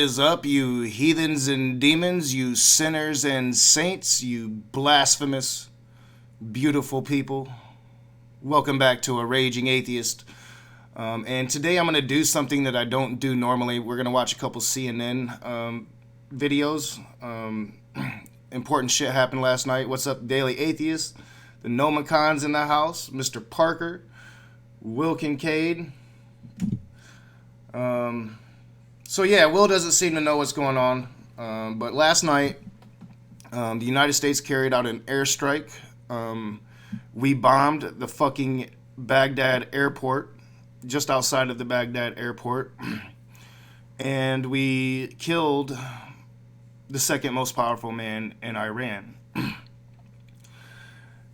is up, you heathens and demons, you sinners and saints, you blasphemous, beautiful people? Welcome back to A Raging Atheist. And today I'm going to do something that I don't do normally. We're going to watch a couple CNN videos. Important shit happened last night. What's up, Daily Atheist? The Nomicons in the house. Mr. Parker. Will Kincaid. So yeah, Will doesn't seem to know what's going on. But last night, the United States carried out an airstrike. We bombed the fucking Baghdad airport, just outside of the Baghdad airport. And we killed the second most powerful man in Iran.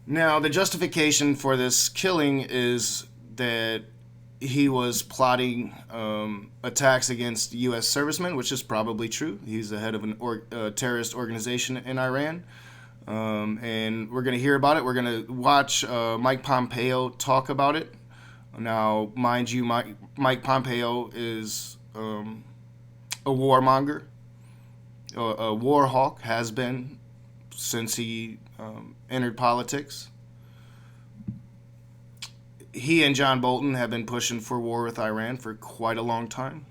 Now, the justification for this killing is that he was plotting attacks against U.S. servicemen, which is probably true. He's the head of a terrorist organization in Iran. And we're going to hear about it. We're going to watch Mike Pompeo talk about it. Now, mind you, Mike Pompeo is a warmonger, a war hawk, has been since he entered politics. He and John Bolton have been pushing for war with Iran for quite a long time.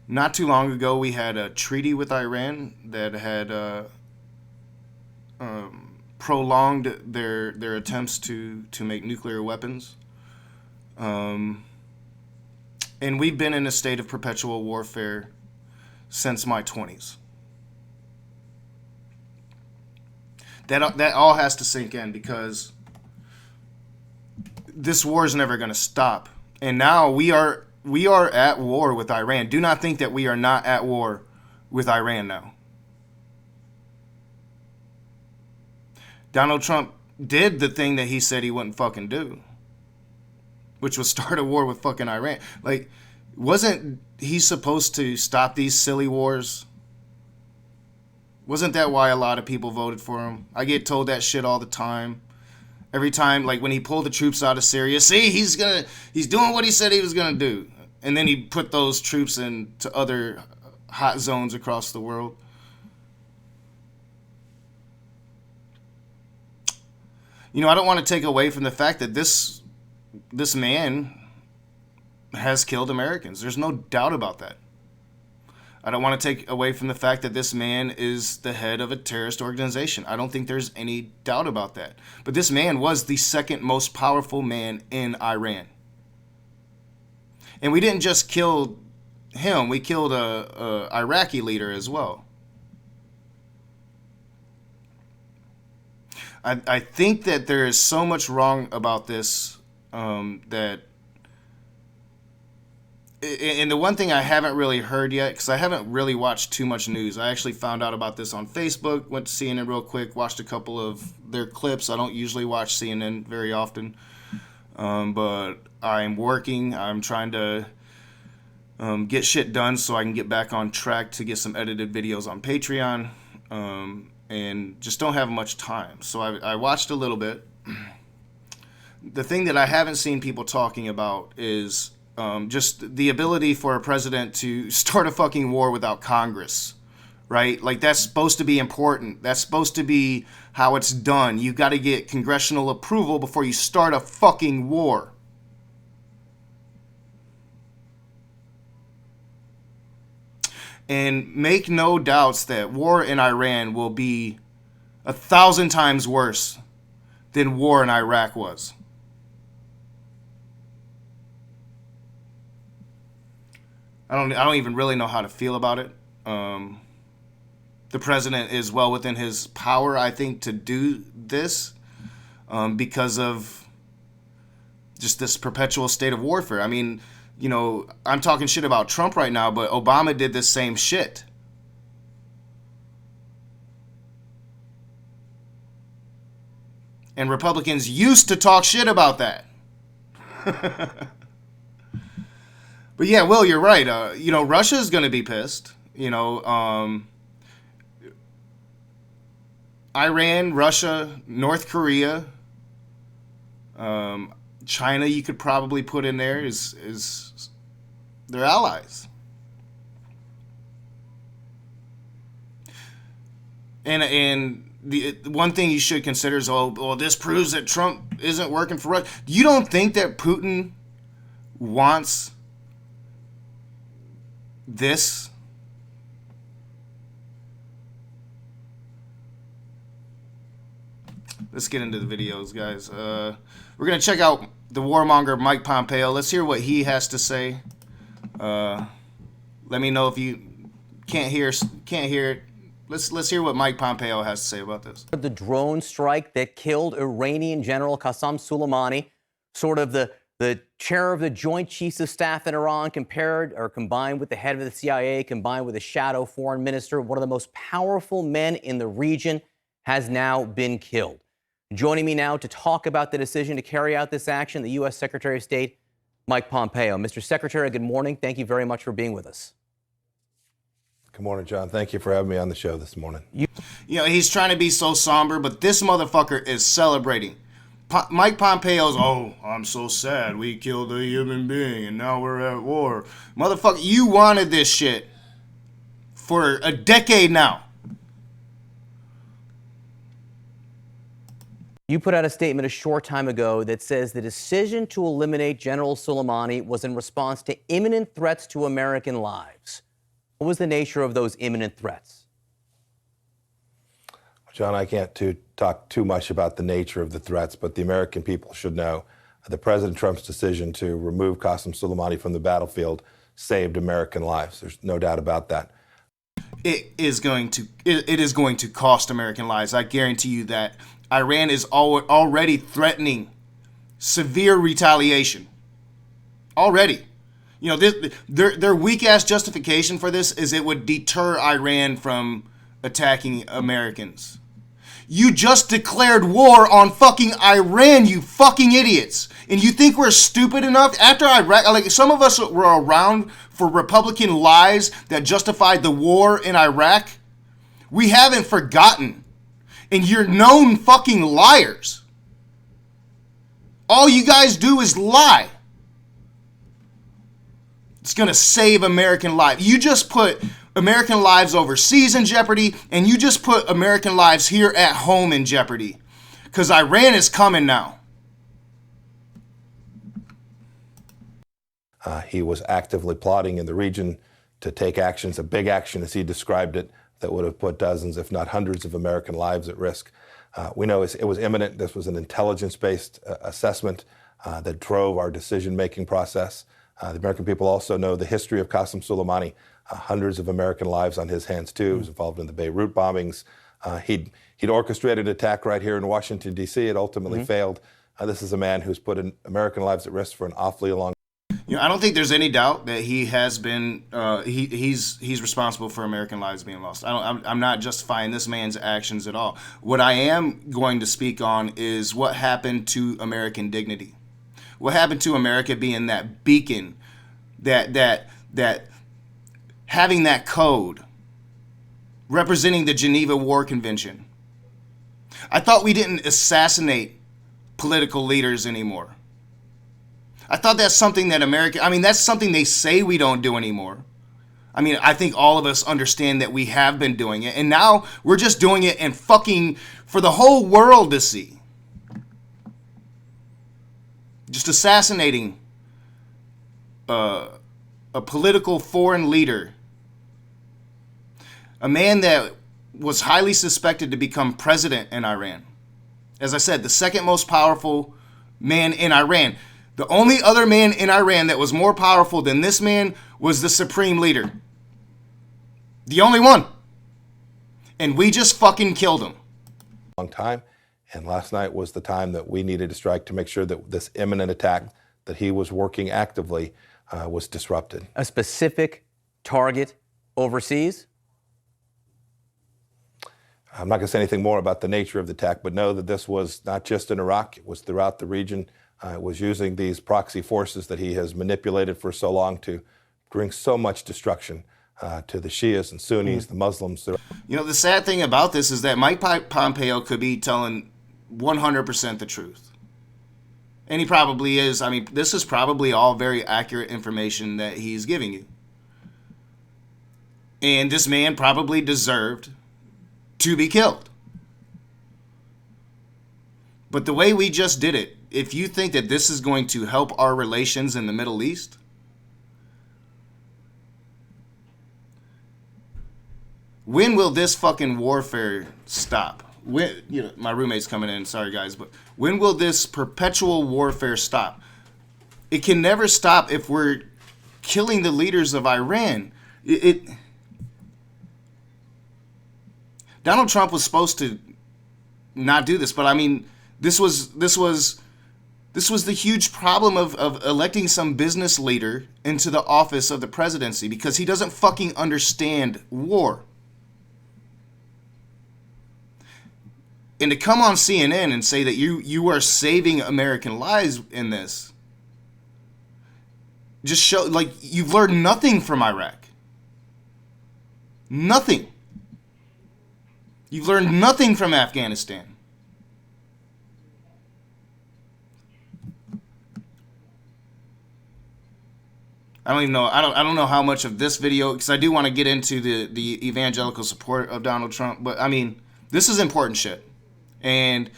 Not too long ago, we had a treaty with Iran that had prolonged their attempts to make nuclear weapons. And we've been in a state of perpetual warfare since my 20s. That all has to sink in, because this war is never going to stop. And now we are at war with Iran. Do not think that we are not at war with Iran now. Donald Trump did the thing that he said he wouldn't fucking do, which was start a war with fucking Iran. Like, wasn't he supposed to stop these silly wars? Wasn't that why a lot of people voted for him? I get told that shit all the time. Every time, like when he pulled the troops out of Syria, see, he's doing what he said he was gonna do. And then he put those troops into other hot zones across the world. You know, I don't want to take away from the fact that this man has killed Americans. There's no doubt about that. I don't want to take away from the fact that this man is the head of a terrorist organization. I don't think there's any doubt about that. But this man was the second most powerful man in Iran. And we didn't just kill him. We killed a Iraqi leader as well. I think that there is so much wrong about this that... And the one thing I haven't really heard yet, because I haven't really watched too much news. I actually found out about this on Facebook, went to CNN real quick, watched a couple of their clips. I don't usually watch CNN very often, but I'm working. I'm trying to get shit done so I can get back on track to get some edited videos on Patreon, and just don't have much time. So I watched a little bit. The thing that I haven't seen people talking about is... just the ability for a president to start a fucking war without Congress, right? Like, that's supposed to be important. That's supposed to be how it's done. You got to get congressional approval before you start a fucking war. And make no doubts that war in Iran will be 1,000 times worse than war in Iraq was. I don't even really know how to feel about it. The president is well within his power, I think, to do this because of just this perpetual state of warfare. I mean, you know, I'm talking shit about Trump right now, but Obama did this same shit. And Republicans used to talk shit about that. But yeah, Will, you're right. You know, Russia's going to be pissed. You know, Iran, Russia, North Korea, China, you could probably put in there is their allies. And the one thing you should consider is, oh, well, this proves that Trump isn't working for us. You don't think that Putin wants this? Let's get into the videos, guys. We're going to check out the warmonger Mike Pompeo. Let's hear what he has to say. Let me know if you can't hear it. Let's hear what Mike Pompeo has to say about this. The drone strike that killed Iranian General Qasem Soleimani, sort of the chair of the Joint Chiefs of Staff in Iran, combined with the head of the CIA, combined with a shadow foreign minister, one of the most powerful men in the region, has now been killed. Joining me now to talk about the decision to carry out this action, the U.S. Secretary of State, Mike Pompeo. Mr. Secretary, good morning. Thank you very much for being with us. Good morning, John. Thank you for having me on the show this morning. You know, he's trying to be so somber, but this motherfucker is celebrating. Mike Pompeo's, oh, I'm so sad. We killed a human being, and now we're at war. Motherfucker, you wanted this shit for a decade now. You put out a statement a short time ago that says the decision to eliminate General Soleimani was in response to imminent threats to American lives. What was the nature of those imminent threats? John, I can't talk too much about the nature of the threats, but the American people should know that President Trump's decision to remove Qasem Soleimani from the battlefield saved American lives. There's no doubt about that. It is going to cost American lives. I guarantee you that. Iran is already threatening severe retaliation. Already. You know, their weak-ass justification for this is it would deter Iran from attacking Americans. You just declared war on fucking Iran, you fucking idiots. And you think we're stupid enough? After Iraq, like some of us were around for Republican lies that justified the war in Iraq. We haven't forgotten. And you're known fucking liars. All you guys do is lie. It's going to save American lives. You just put American lives overseas in jeopardy, and you just put American lives here at home in jeopardy. Because Iran is coming now. He was actively plotting in the region to take actions, a big action as he described it, that would have put dozens, if not hundreds, of American lives at risk. We know it was imminent. This was an intelligence-based assessment that drove our decision-making process. The American people also know the history of Qasem Soleimani, hundreds of American lives on his hands too. He was involved in the Beirut bombings. He'd orchestrated an attack right here in Washington, D.C. It ultimately failed. This is a man who's put American lives at risk for an awfully long time. You know, I don't think there's any doubt that he has been, he's responsible for American lives being lost. I'm not justifying this man's actions at all. What I am going to speak on is what happened to American dignity. What happened to America being that beacon, that having that code, representing the Geneva War Convention. I thought we didn't assassinate political leaders anymore. I thought that's something that that's something they say we don't do anymore. I mean, I think all of us understand that we have been doing it, and now we're just doing it and fucking for the whole world to see. Just assassinating a political foreign leader. A man that was highly suspected to become president in Iran. As I said, the second most powerful man in Iran. The only other man in Iran that was more powerful than this man was the supreme leader. The only one. And we just fucking killed him. Long time. And last night was the time that we needed to strike to make sure that this imminent attack that he was working actively was disrupted. A specific target overseas? I'm not going to say anything more about the nature of the attack, but know that this was not just in Iraq, it was throughout the region. It was using these proxy forces that he has manipulated for so long to bring so much destruction to the Shias and Sunnis, the Muslims. You know, the sad thing about this is that Mike Pompeo could be telling 100% the truth. And he probably is. I mean, this is probably all very accurate information that he's giving you. And this man probably deserved to be killed. But the way we just did it, if you think that this is going to help our relations in the Middle East, when will this fucking warfare stop? When, my roommate's coming in, sorry guys, but when will this perpetual warfare stop? It can never stop if we're killing the leaders of Iran. Donald Trump was supposed to not do this, but I mean, this was the huge problem of electing some business leader into the office of the presidency, because he doesn't fucking understand war. And to come on CNN and say that you are saving American lives in this, just show like you've learned nothing from Iraq. Nothing. You've learned nothing from Afghanistan. I don't even know. I don't know how much of this video, because I do want to get into the evangelical support of Donald Trump. But I mean, this is important shit. And,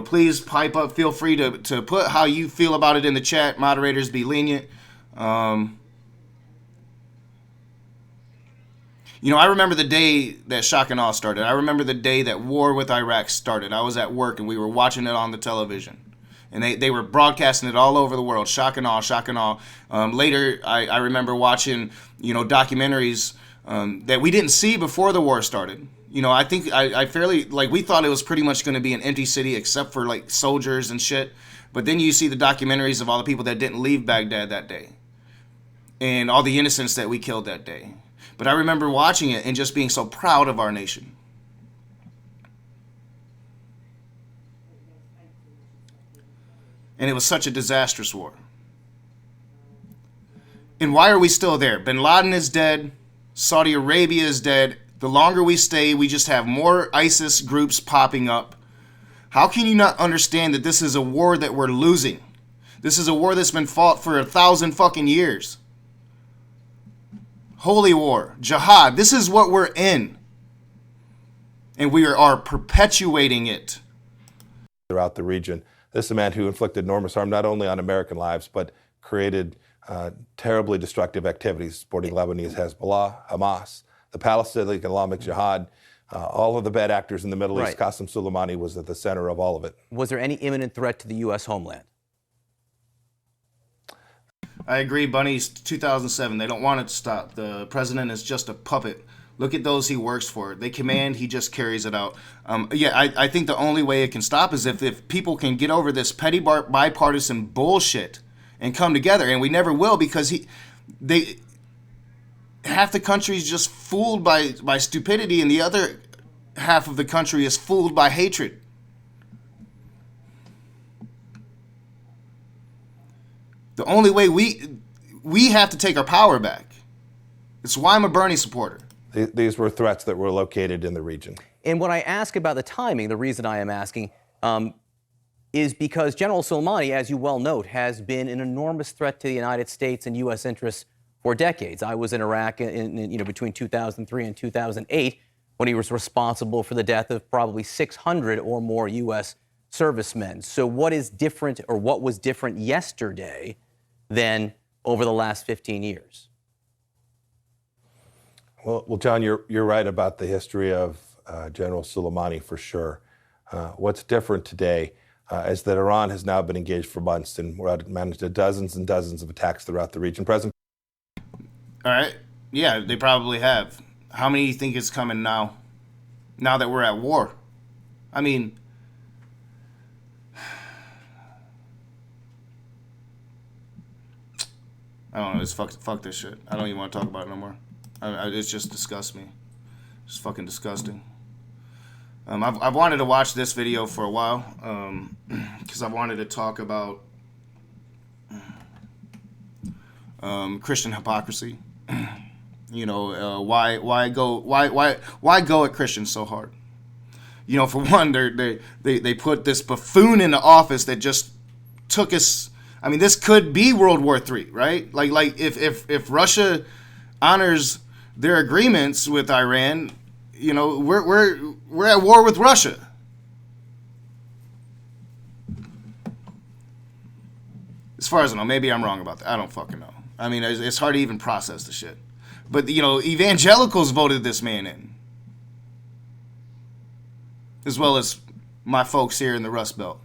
please pipe up. Feel free to put how you feel about it in the chat. Moderators, be lenient. I remember the day that shock and awe started. I remember the day that war with Iraq started. I was at work and we were watching it on the television. And they were broadcasting it all over the world. Shock and awe, shock and awe. Later, I remember watching, documentaries that we didn't see before the war started. I think I fairly, we thought it was pretty much going to be an empty city except for, soldiers and shit. But then you see the documentaries of all the people that didn't leave Baghdad that day. And all the innocents that we killed that day. But I remember watching it and just being so proud of our nation. And it was such a disastrous war. And why are we still there? Bin Laden is dead. Saudi Arabia is dead. The longer we stay, we just have more ISIS groups popping up. How can you not understand that this is a war that we're losing? This is a war that's been fought for 1,000 fucking years. Holy war, jihad, this is what we're in. And we are perpetuating it. Throughout the region. This is a man who inflicted enormous harm not only on American lives, but created terribly destructive activities supporting Lebanese Hezbollah, Hamas, the Palestinian Islamic Jihad, all of the bad actors in the Middle East. Qasem Soleimani was at the center of all of it. Was there any imminent threat to the U.S. homeland? I agree, Bunny's 2007. They don't want it to stop. The president is just a puppet. Look at those he works for. They command, he just carries it out. I think the only way it can stop is if people can get over this petty bipartisan bullshit and come together. And we never will, because half the country is just fooled by stupidity, and the other half of the country is fooled by hatred. The only way we have to take our power back. It's why I'm a Bernie supporter. These were threats that were located in the region. And when I ask about the timing, the reason I am asking is because General Soleimani, as you well note, has been an enormous threat to the United States and U.S. interests for decades. I was in Iraq between 2003 and 2008 when he was responsible for the death of probably 600 or more U.S. servicemen. So what is different, or what was different yesterday than over the last 15 years? Well, John, you're right about the history of General Soleimani for sure. What's different today is that Iran has now been engaged for months, and we're managed dozens and dozens of attacks throughout the region. President. All right. Yeah, they probably have. How many do you think is coming now? Now that we're at war? I mean, I don't know. It's fuck this shit. I don't even want to talk about it no more. It just disgusts me. It's fucking disgusting. I've wanted to watch this video for a while because I wanted to talk about Christian hypocrisy. Why go at Christians so hard? For one, they put this buffoon into office that just took us. I mean, this could be World War III, right? Like if Russia honors their agreements with Iran, You know, we're at war with Russia. As far as I know, maybe I'm wrong about that. I don't fucking know. I mean, it's hard to even process the shit. But, you know, evangelicals voted this man in. As well as my folks here in the Rust Belt.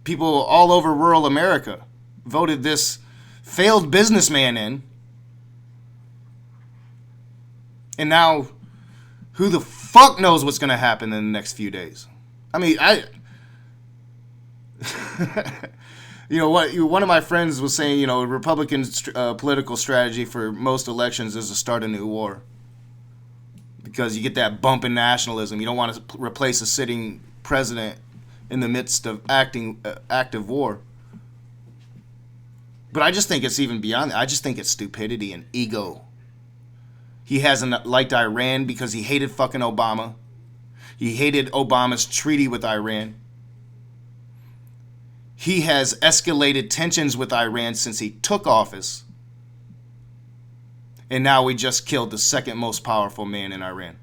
People all over rural America voted this failed businessman in. And now, who the fuck knows what's going to happen in the next few days? I mean, you know what? One of my friends was saying, you know, Republican political strategy for most elections is to start a new war, because you get that bump in nationalism. You don't want to replace a sitting president in the midst of active war. But I just think it's even beyond that. I just think it's stupidity and ego. He hasn't liked Iran because he hated fucking Obama. He hated Obama's treaty with Iran. He has escalated tensions with Iran since he took office. And now we just killed the second most powerful man in Iran.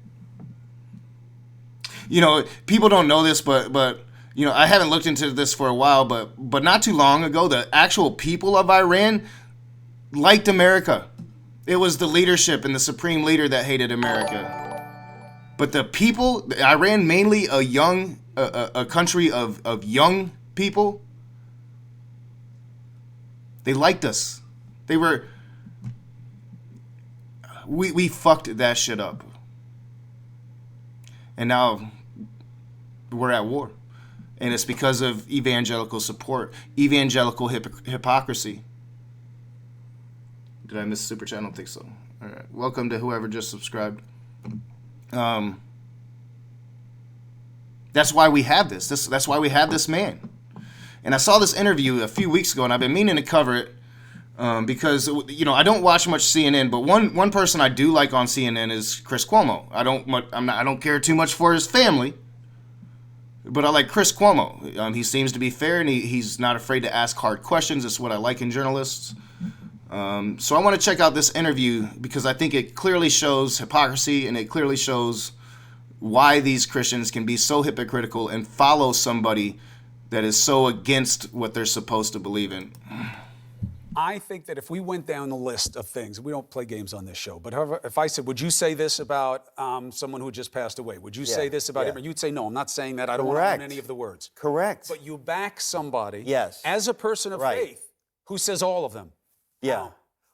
You know, people don't know this, but you know, I haven't looked into this for a while, but not too long ago, the actual people of Iran liked America. It was the leadership and the supreme leader that hated America. But the people, Iran, mainly a country of young people, they liked us. We fucked that shit up. And now we're at war. And it's because of evangelical support, evangelical hypocrisy. Did I miss a super chat? I don't think so. All right. Welcome to whoever just subscribed. That's why we have this. That's why we have this man. And I saw this interview a few weeks ago, and I've been meaning to cover it because, you know, I don't watch much CNN, but one person I do like on CNN is Chris Cuomo. I don't care too much for his family, but I like Chris Cuomo. He seems to be fair, and he's not afraid to ask hard questions. It's what I like in journalists. So I want to check out this interview because I think it clearly shows hypocrisy, and it clearly shows why these Christians can be so hypocritical and follow somebody that is so against what they're supposed to believe in. I think that if we went down the list of things, we don't play games on this show, but however, if I said, would you say this about someone who just passed away? Would you say this about him? You'd say, no, I'm not saying that. I don't want to own any of the words. Correct. But you back somebody as a person of faith who says all of them. Yeah.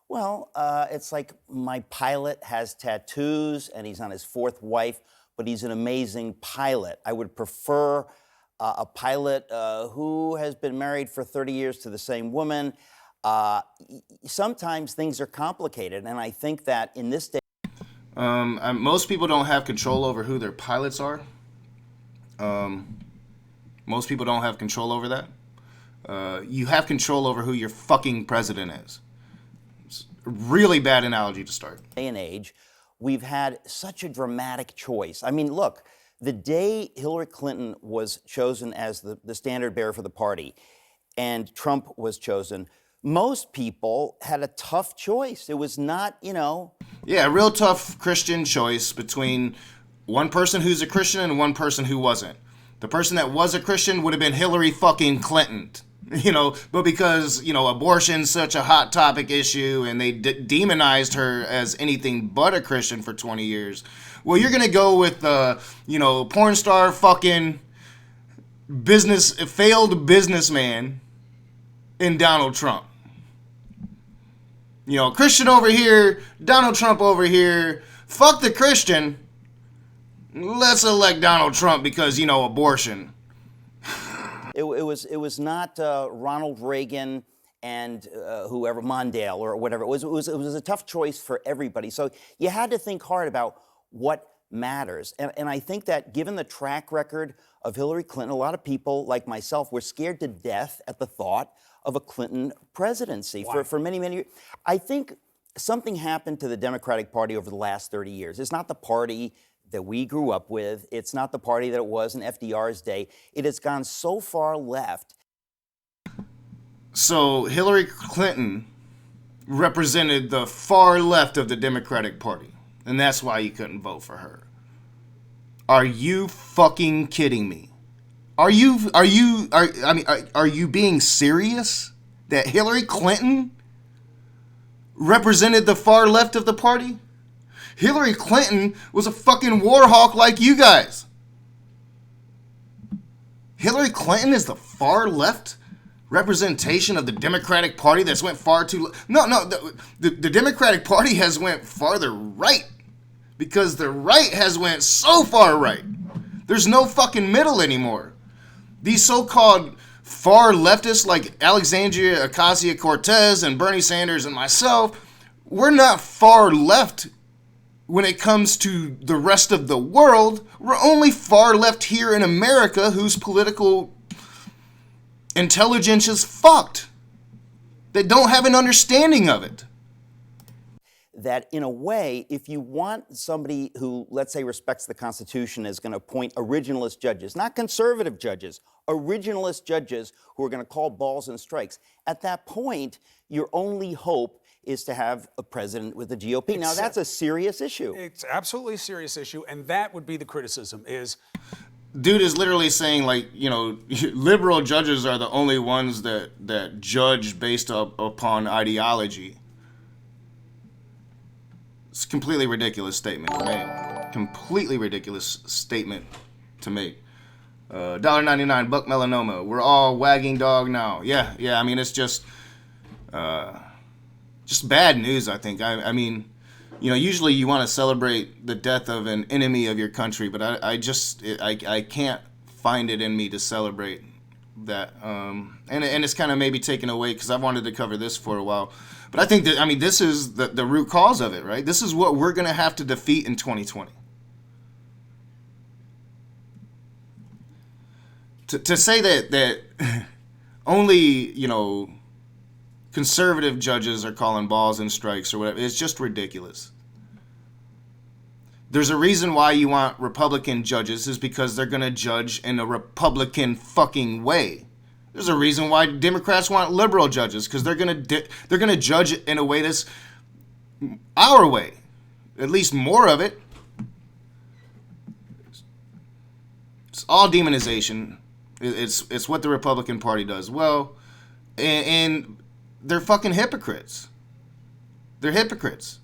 Well, it's like my pilot has tattoos and he's on his fourth wife, but he's an amazing pilot. I would prefer a pilot who has been married for 30 years to the same woman. Sometimes things are complicated, and I think that in this day... most people don't have control over who their pilots are. Most people don't have control over that. You have control over who your fucking president is. It's a really bad analogy to start. Day and age, we've had such a dramatic choice. I mean, look, the day Hillary Clinton was chosen as the standard bearer for the party and Trump was chosen, most people had a tough choice. It was not, you know... Yeah, a real tough Christian choice between one person who's a Christian and one person who wasn't. The person that was a Christian would have been Hillary fucking Clinton. You know, but because, you know, abortion's such a hot topic issue and they demonized her as anything but a Christian for 20 years. Well, you're going to go with, you know, porn star fucking failed businessman in Donald Trump. You know, Christian over here, Donald Trump over here. Fuck the Christian. Let's elect Donald Trump because, you know, abortion. It was not Ronald Reagan and whoever, Mondale or whatever. It was a tough choice for everybody. So you had to think hard about what matters. And I think that given the track record of Hillary Clinton, a lot of people like myself were scared to death at the thought of a Clinton presidency for many, many years. I think something happened to the Democratic Party over the last 30 years. It's not the party that we grew up with. It's not the party that it was in FDR's day. It has gone so far left. So Hillary Clinton represented the far left of the Democratic Party. And that's why you couldn't vote for her. Are you fucking kidding me? Are you being serious that Hillary Clinton represented the far left of the party? Hillary Clinton was a fucking war hawk like you guys. Hillary Clinton is the far left representation of the Democratic Party that's went far too... The Democratic Party has went farther right because the right has went so far right. There's no fucking middle anymore. These so-called far leftists like Alexandria Ocasio-Cortez and Bernie Sanders and myself, we're not far left when it comes to the rest of the world. We're only far left here in America whose political intelligence is fucked. They don't have an understanding of it. That in a way, if you want somebody who, let's say, respects the Constitution is going to appoint originalist judges, not conservative judges, originalist judges who are going to call balls and strikes, at that point, your only hope is to have a president with the GOP. Now, that's a serious issue. It's absolutely a serious issue, and that would be the criticism is... Dude is literally saying, like, you know, liberal judges are the only ones that judge based upon ideology. It's a completely ridiculous statement to make. Completely ridiculous statement to make. $1.99 buck melanoma. We're all wagging dog now. Yeah. I mean, it's just bad news, I think. I mean, you know, usually you want to celebrate the death of an enemy of your country, but I can't find it in me to celebrate that. And it's kind of maybe taken away because I've wanted to cover this for a while. But I think that, I mean, this is the root cause of it, right? This is what we're going to have to defeat in 2020. To say that only, you know, conservative judges are calling balls and strikes or whatever, it's just ridiculous. There's a reason why you want Republican judges, is because they're going to judge in a Republican fucking way. There's a reason why Democrats want liberal judges, because they're gonna judge it in a way that's our way, at least more of it. It's all demonization. It's what the Republican Party does well, and they're fucking hypocrites. They're hypocrites.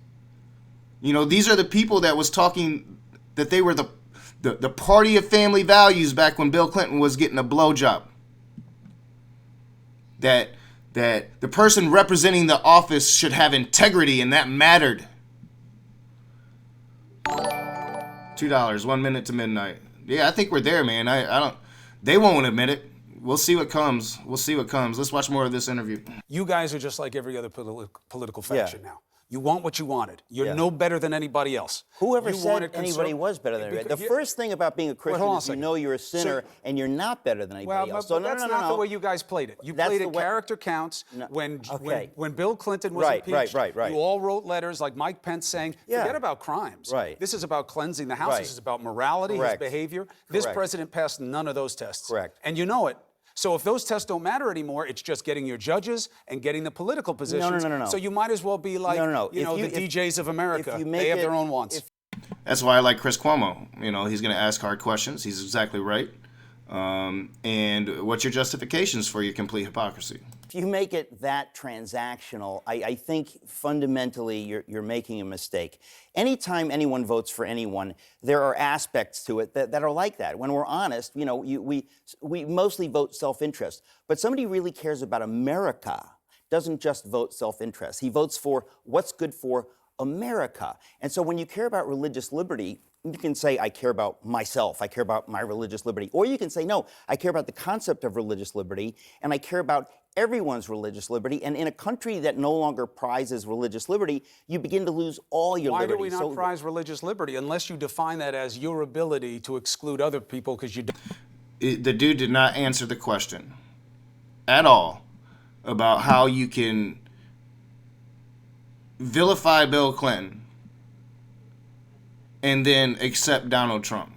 You know, these are the people that was talking that they were the party of family values back when Bill Clinton was getting a blowjob. That the person representing the office should have integrity, and that mattered. $2, 1 minute to midnight. Yeah, I think we're there, man. I don't. They won't admit it. We'll see what comes. Let's watch more of this interview. You guys are just like every other political faction now. You want what you wanted. You're no better than anybody else. Whoever said anybody was better than anybody? The first thing about being a Christian is you know you're a sinner and you're not better than anybody else. So that's not the way you guys played it. You played it character counts. When Bill Clinton was impeached, you all wrote letters like Mike Pence saying, forget about crimes. This is about cleansing the house. This is about morality, his behavior. This president passed none of those tests. And you know it. So if those tests don't matter anymore, it's just getting your judges and getting the political positions. No. So you might as well be like, the DJs of America. They have their own wants. That's why I like Chris Cuomo. You know, he's going to ask hard questions. He's exactly right. And what's your justifications for your complete hypocrisy? If you make it that transactional, I think fundamentally you're making a mistake. Anytime anyone votes for anyone, there are aspects to it that are like that. When we're honest, you know, we mostly vote self-interest. But somebody really cares about America doesn't just vote self-interest. He votes for what's good for America. And so when you care about religious liberty, you can say, I care about myself, I care about my religious liberty. Or you can say, no, I care about the concept of religious liberty, and I care about everyone's religious liberty. And in a country that no longer prizes religious liberty, you begin to lose all your liberty. Why do we not prize religious liberty unless you define that as your ability to exclude other people because you don't? The dude did not answer the question at all about how you can vilify Bill Clinton and then accept Donald Trump.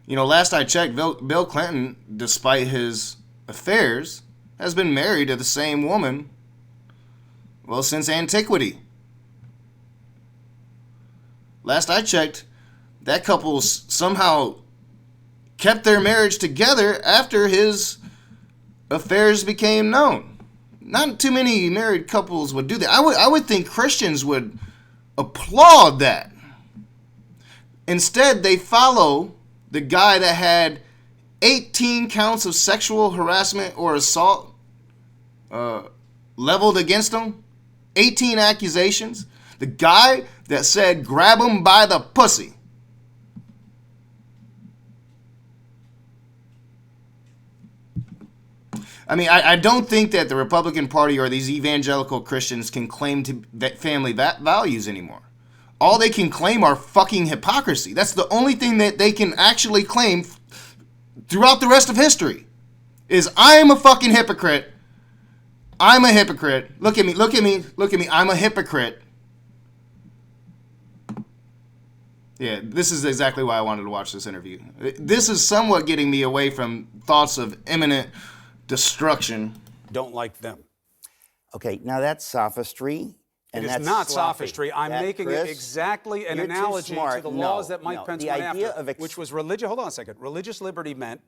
You know, last I checked, Bill Clinton, despite his affairs, has been married to the same woman, well, since antiquity. Last I checked, that couple somehow kept their marriage together after his affairs became known. Not too many married couples would do that. I would think Christians would applaud that. Instead, they follow the guy that had 18 counts of sexual harassment or assault leveled against him. 18 accusations. The guy that said, grab him by the pussy. I mean, I don't think that the Republican Party or these evangelical Christians can claim to family values anymore. All they can claim are fucking hypocrisy. That's the only thing that they can actually claim throughout the rest of history is I am a fucking hypocrite. I'm a hypocrite. Look at me, look at me, look at me. I'm a hypocrite. Yeah, this is exactly why I wanted to watch this interview. This is somewhat getting me away from thoughts of imminent destruction. Don't like them. Okay, now that's sophistry. And It is that's not sloppy. sophistry. I'm That, making Chris, it exactly an you're too analogy to smart. the No, laws that Mike no. Pence The went idea after, of which was religious. Hold on a second. Religious liberty meant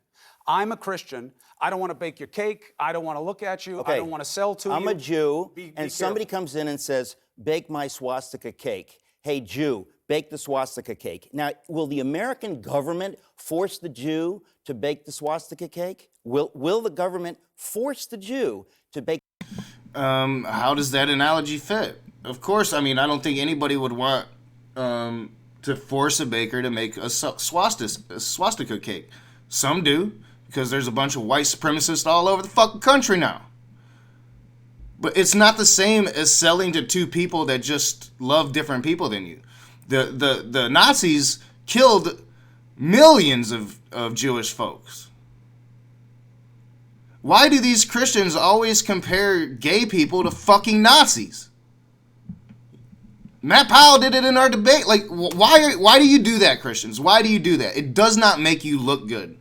I'm a Christian. I don't want to bake your cake. I don't want to look at you. Okay. I don't want to sell to you. I'm a Jew, Be and somebody careful. comes in and says, bake my swastika cake. Hey, Jew, bake the swastika cake. Now, will the American government force the Jew to bake the swastika cake? Will the government force the Jew to bake? How does that analogy fit? Of course, I mean, I don't think anybody would want to force a baker to make a swastika cake. Some do, because there's a bunch of white supremacists all over the fucking country now. But it's not the same as selling to two people that just love different people than you. The Nazis killed millions of Jewish folks. Why do these Christians always compare gay people to fucking Nazis? Matt Powell did it in our debate. Like, why do you do that, Christians? Why do you do that? It does not make you look good.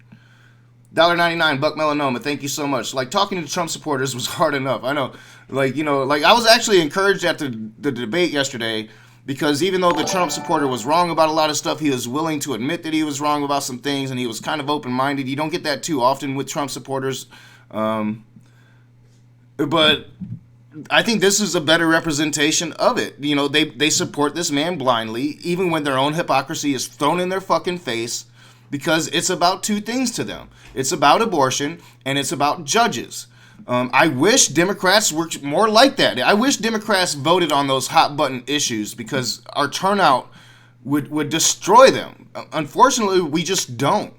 $1.99, Buck Melanoma, thank you so much. Like, talking to Trump supporters was hard enough. I know. Like, I was actually encouraged after the debate yesterday because even though the Trump supporter was wrong about a lot of stuff, he was willing to admit that he was wrong about some things, and he was kind of open-minded. You don't get that too often with Trump supporters. But I think this is a better representation of it. They support this man blindly, even when their own hypocrisy is thrown in their fucking face, because it's about two things to them. It's about abortion, and it's about judges. I wish Democrats were more like that. I wish Democrats voted on those hot button issues because our turnout would destroy them. Unfortunately, we just don't.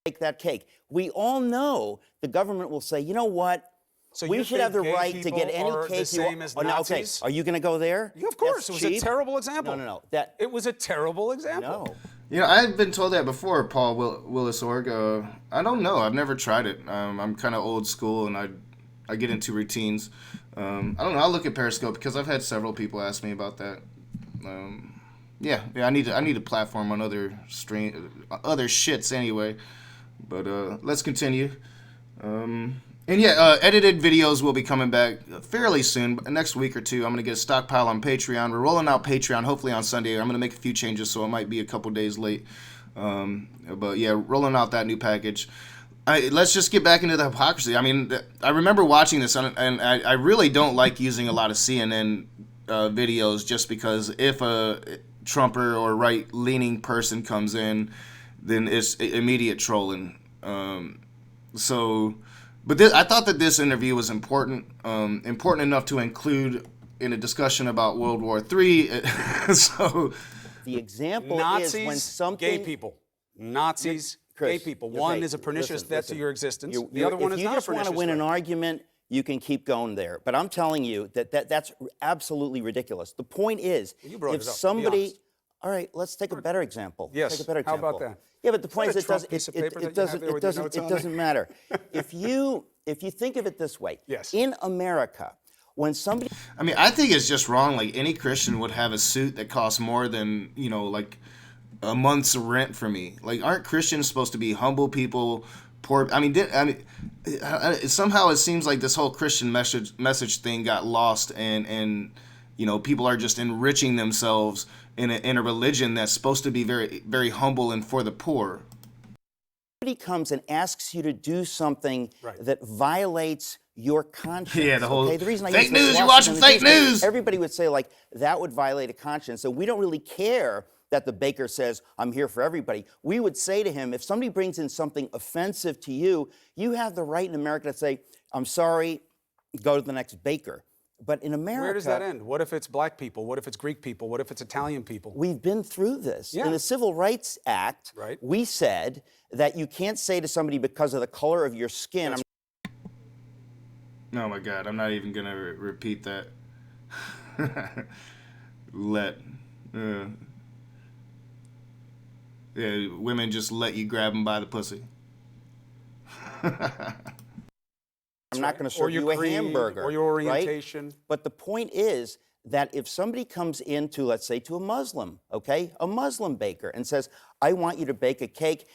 Bake that cake. We all know the government will say, you know what? So we you should have the think gay right to get people any are cake the same you as want. Okay, Nazis? are you going to go there? Yeah, of course. That's It was cheap? a terrible example. No. It was a terrible example. No. I've been told that before, Paul Willis Org. I don't know. I've never tried it. I'm kind of old school, and I get into routines. I don't know. I'll look at Periscope because I've had several people ask me about that. Yeah. I need a platform on other shits anyway. But let's continue. Edited videos will be coming back fairly soon, next week or two. I'm going to get a stockpile on Patreon. We're rolling out Patreon hopefully on Sunday. I'm going to make a few changes, so it might be a couple days late. But yeah, rolling out that new package. Let's just get back into the hypocrisy. I mean, I remember watching this, and I really don't like using a lot of CNN videos just because if a Trumper or right-leaning person comes in, then it's immediate trolling. But I thought that this interview was important enough to include in a discussion about World War III. So The example Nazis, is when something... gay people. Nazis, Chris, gay people. okay, One is a pernicious threat to your existence. The other one is not a If you just want to pernicious win an threat. argument, you can keep going there. But I'm telling you that's absolutely ridiculous. The point is, You brought if it up, be somebody... honest. All right, let's take a better example. Yes, Take a better how example. about that? Yeah, but the point that is, a Trump piece of paper that you have there with your notes on it there? doesn't matter. If you think of it this way, Yes. in America, when somebody... I mean, I think it's just wrong. Like any Christian would have a suit that costs more than like a month's rent for me. Like, aren't Christians supposed to be humble people? Poor. Somehow it seems like this whole Christian message thing got lost, and people are just enriching themselves in a religion that's supposed to be very, very humble and for the poor. Somebody comes and asks you to do something that violates your conscience. Yeah, the whole the reason I fake use news, you're watching fake news. Everybody would say, like, that would violate a conscience. So we don't really care that the baker says, I'm here for everybody. We would say to him, if somebody brings in something offensive to you, you have the right in America to say, I'm sorry, go to the next baker. But in America... Where does that end? What if it's black people? What if it's Greek people? What if it's Italian people? We've been through this. Yeah. In the Civil Rights Act, we said that you can't say to somebody because of the color of your skin... Oh my God, I'm not even going to repeat that. Yeah, women just let you grab them by the pussy. I'm not going to serve you a hamburger. Or your orientation. Right? But the point is that if somebody comes into, let's say, to a Muslim, okay, a Muslim baker, and says, I want you to bake a cake,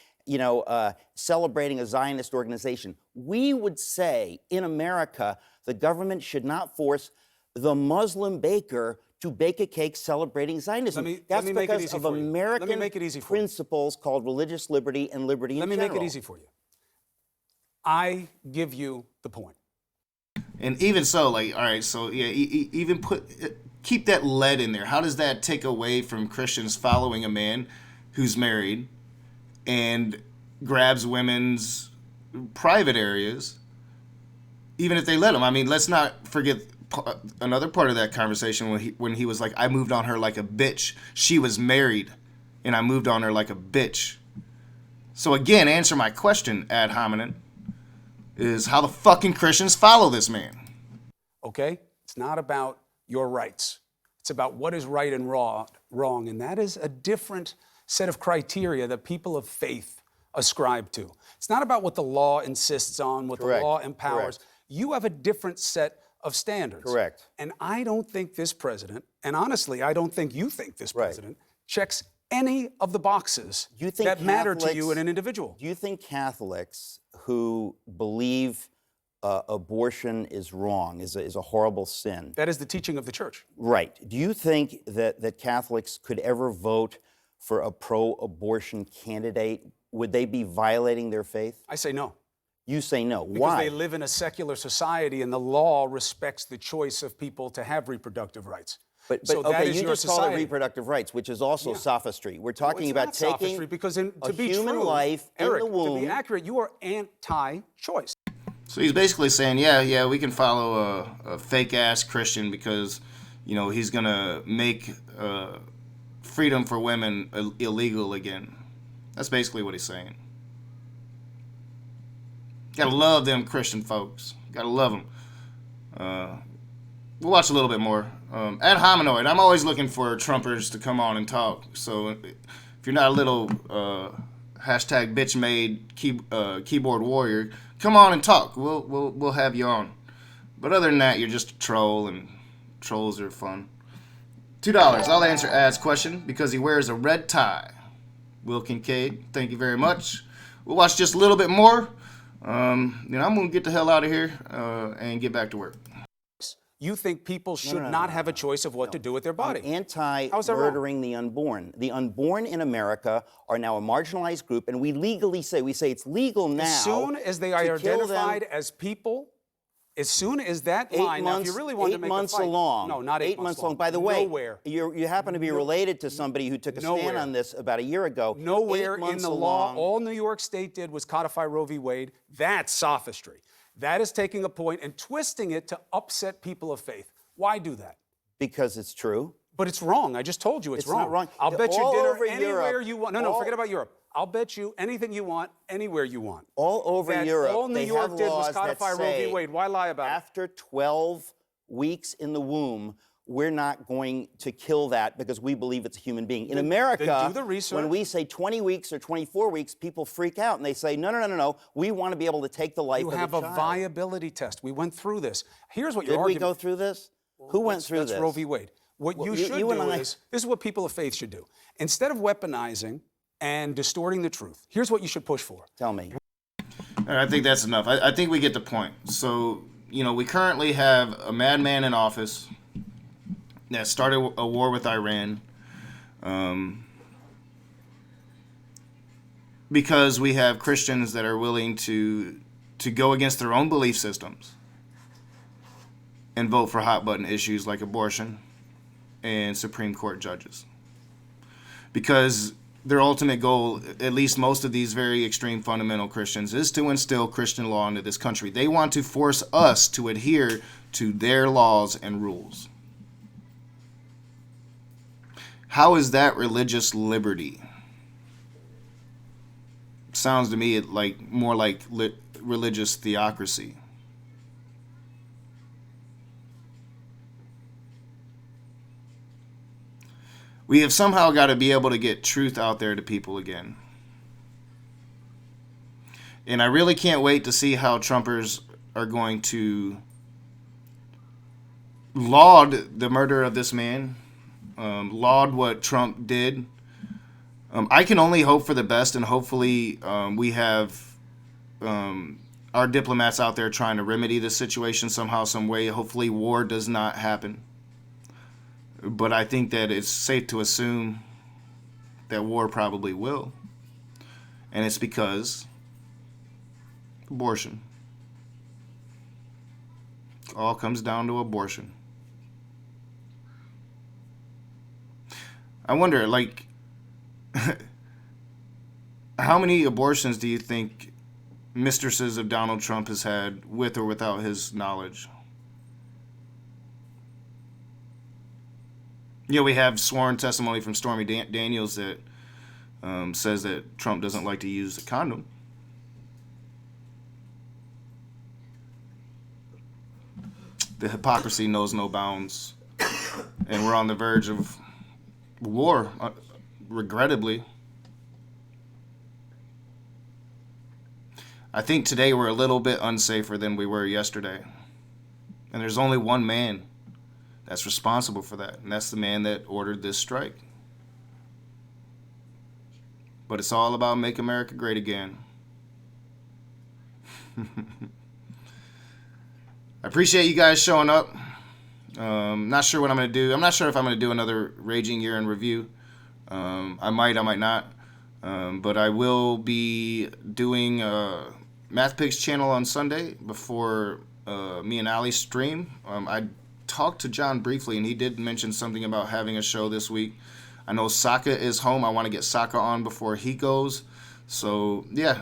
celebrating a Zionist organization, we would say in America, the government should not force the Muslim baker to bake a cake celebrating Zionism. That's because of American principles called religious liberty and liberty in general. Let me make it easy for you. I give you the point. And even so, all right, so yeah, even keep that lead in there. How does that take away from Christians following a man who's married and grabs women's private areas, even if they let him? I mean, let's not forget another part of that conversation when he was like, I moved on her like a bitch. She was married, and I moved on her like a bitch. So again, answer my question, ad hominem, is how the fucking Christians follow this man. Okay? It's not about your rights. It's about what is right and wrong, and that is a different set of criteria that people of faith ascribe to. It's not about what the law insists on, what the law empowers. You have a different set of standards. Correct. And I don't think this president, and honestly, I don't think you think this president, checks any of the boxes that matter to you in an individual. Do you think Catholics who believe abortion is wrong, is a horrible sin? That is the teaching of the church. Right. Do you think that Catholics could ever vote for a pro-abortion candidate? Would they be violating their faith? I say no. You say no. Because Why? they live in a secular society and the law respects the choice of people to have reproductive rights. But so okay, you your just society. call it reproductive rights, which is also sophistry. We're talking about taking because a human life Eric, in the womb. To be accurate, you are anti-choice. So he's basically saying, yeah, we can follow a fake-ass Christian because, he's going to make freedom for women illegal again. That's basically what he's saying. Gotta love them Christian folks. Gotta love them. We'll watch a little bit more. Ad hominoid, I'm always looking for Trumpers to come on and talk. So if you're not a little hashtag bitch-made keyboard warrior, come on and talk. We'll have you on. But other than that, you're just a troll, and trolls are fun. $2. I'll answer Ad's question because he wears a red tie. Will Kincaid, thank you very much. We'll watch just a little bit more. I'm going to get the hell out of here and get back to work. You think people should not have a choice of what to do with their body. I'm anti-murdering the unborn. The unborn in America are now a marginalized group, and we say it's legal now. As soon as they are identified as people, as soon as that line, now if you really want to make a fight. 8 months along. No, not 8 months long. By the way, nowhere. You happen to be related to somebody who took a stand on this about a year ago. Nowhere in the law, all New York State did was codify Roe v. Wade. That's sophistry. That is taking a point and twisting it to upset people of faith. Why do that? Because it's true. But it's wrong. I just told you it's wrong. Not wrong. I'll bet you all dinner over anywhere Europe, you want. No, forget about Europe. I'll bet you anything you want, anywhere you want. All over Europe, all New York have did laws was codify that Roe v. Wade. Why lie about it? After 12 weeks in the womb, we're not going to kill that because we believe it's a human being. In America, then do the research. When we say 20 weeks or 24 weeks, people freak out and they say, no. We want to be able to take the life of a child. You have a viability test. We went through this. Here's what your argument. Did we go through this? Who went through this? That's Roe v. Wade. What you should do is, this is what people of faith should do. Instead of weaponizing and distorting the truth, here's what you should push for. Tell me. I think that's enough. I think we get the point. So, we currently have a madman in office that started a war with Iran. Because we have Christians that are willing to go against their own belief systems and vote for hot button issues like abortion and Supreme Court judges. Because their ultimate goal, at least most of these very extreme fundamental Christians, is to instill Christian law into this country. They want to force us to adhere to their laws and rules. How is that religious liberty? Sounds to me like more like religious theocracy. We have somehow got to be able to get truth out there to people again. And I really can't wait to see how Trumpers are going to laud the murder of this man, laud what Trump did. I can only hope for the best, and hopefully we have our diplomats out there trying to remedy this situation somehow, some way. Hopefully war does not happen. But I think that it's safe to assume that war probably will. And it's because abortion. It all comes down to abortion. I wonder, like, how many abortions do you think mistresses of Donald Trump has had with or without his knowledge? You know, we have sworn testimony from Stormy Daniels that says that Trump doesn't like to use a condom. The hypocrisy knows no bounds. And we're on the verge of war, regrettably. I think today we're a little bit unsafer than we were yesterday. And there's only one man that's responsible for that, and that's the man that ordered this strike. But it's all about Make America Great Again. I appreciate you guys showing up. Not sure what I'm going to do. I'm not sure if I'm going to do another Raging Year in Review. I might not. But I will be doing Math Pigs channel on Sunday before me and Ali stream. I talked to John briefly, and he did mention something about having a show this week. I know Saka is home. I want to get Saka on before he goes. So, yeah,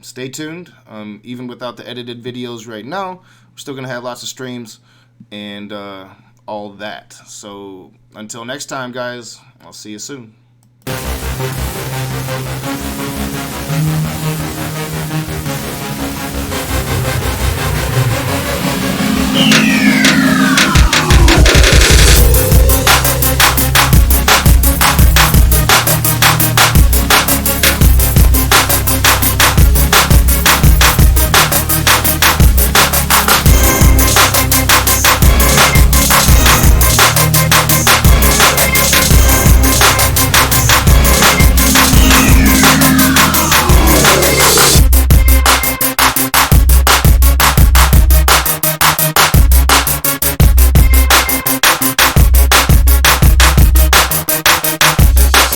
stay tuned. Even without the edited videos right now, we're still going to have lots of streams and all that. So, until next time, guys, I'll see you soon. Yeah.